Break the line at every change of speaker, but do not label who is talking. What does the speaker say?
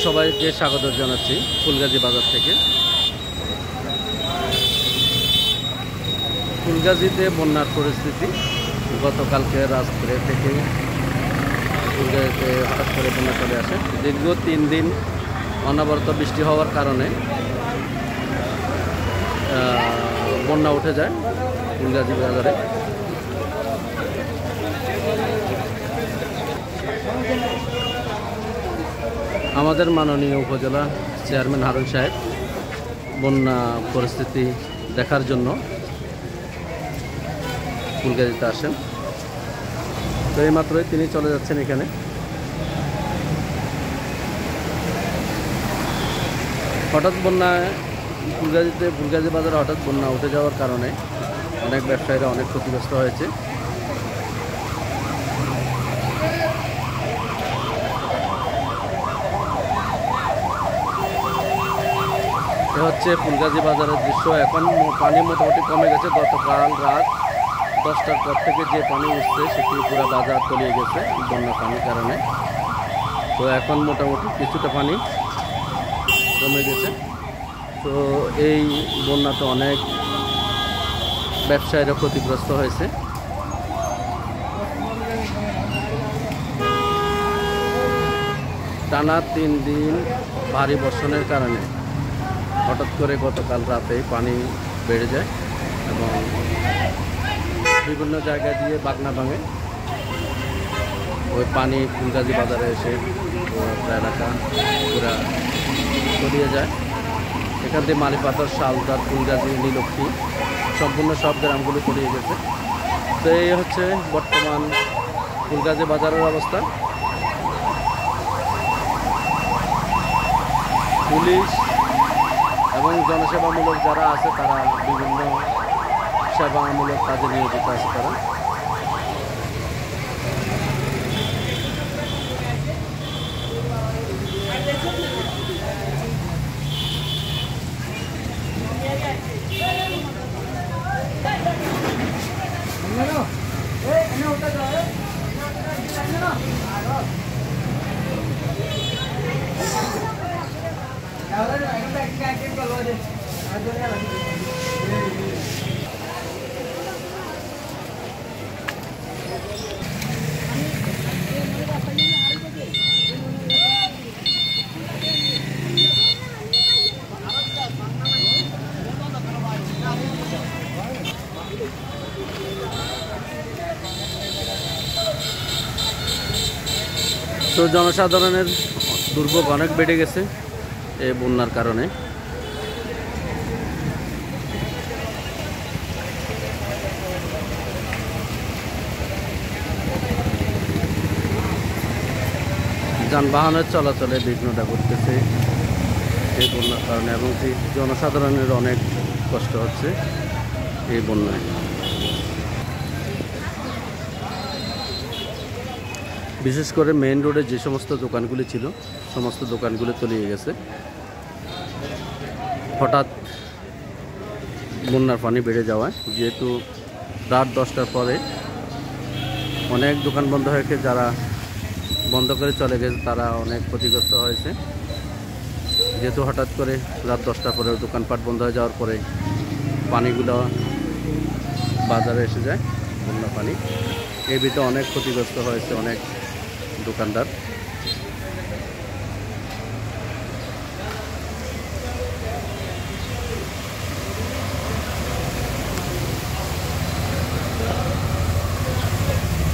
সবাইকে স্বাগত জানাচ্ছি ফুলগাজী বাজার থেকে। ফুলগাজীতে বন্যার পরিস্থিতি গতকালকে রাত্রে থেকে ফুলগাজীতে হঠাৎ করে বন্যা চলে আসে। দীর্ঘ 3 দিন অনবরত বৃষ্টি হওয়ার কারণে বন্যা উঠে যায় ফুলগাজী বাজারে। আমাদের মাননীয় উপজেলা চেয়ারম্যান হারুন সাহেব বন্যা পরিস্থিতি দেখার জন্য ফুলগাজীতে আসেন। তো এইমাত্রই তিনি চলে যাচ্ছেন এখানে। হঠাৎ বন্যায় ফুলগাজী বাজারে হঠাৎ বন্যা উঠে যাওয়ার কারণে অনেক ব্যবসায়ীরা অনেক ক্ষতিগ্রস্ত হয়েছে। হচ্ছে ফুলগাজী বাজারের দৃশ্য। এখন পানি মোটামুটি কমে গেছে। গতকাল রাত 10টার পর থেকে যে পানি উঠছে সেটি পুরো বাজার তলিয়ে গেছে বন্যা পানির কারণে। তো এখন মোটামুটি কিছুটা পানি কমে গেছে। তো এই বন্যাতে অনেক ব্যবসায়ীরা ক্ষতিগ্রস্ত হয়েছে। টানা 3 দিন ভারী বর্ষণের কারণে হঠাৎ করে গতকাল রাতে পানি বেড়ে যায় এবং বিভিন্ন জায়গা দিয়ে বাগনা ভাঙে। ওই পানি ফুলগাজী বাজারে এসে এলাকা পুরা ছড়িয়ে যায়। এখান থেকে মালিপাথর, শালদার, ফুলগাজী, নীলক্ষী সম্পূর্ণ সব গ্রামগুলো ছড়িয়ে গেছে। তো এই হচ্ছে বর্তমান ফুলগাজী বাজারের অবস্থা। পুলিশ এবং জনসেবামূলক যারা আছে তারা বিভিন্ন সেবামূলক কাজে নিয়োজিত আছে তারা। তো জনসাধারণের দুর্ভোগ অনেক বেড়ে গেছে এই বন্যার কারণে। যানবাহনের চলাচলে বিঘ্নতা ঘটতেছে এই বন্যার কারণে এবং জনসাধারণের অনেক কষ্ট হচ্ছে এই বন্যায়। বিশেষ করে মেইন রোডে যে সমস্ত দোকানগুলি ছিল সমস্ত দোকানগুলি তলিয়ে গেছে। হঠাৎ বন্যার পানি বেড়ে যাওয়ায়, যেহেতু রাত 10টার পরে অনেক দোকান বন্ধ হয়েছে, যারা বন্ধ করে চলে গেছে তারা অনেক ক্ষতিগ্রস্ত হয়েছে। যেহেতু হঠাৎ করে রাত 10টার পরে দোকানপাট বন্ধ হয়ে যাওয়ার পরে পানিগুলো বাজারে এসে যায়, বন্যা পানি। এই ভিতরে অনেক ক্ষতিগ্রস্ত হয়েছে অনেক দোকানদার।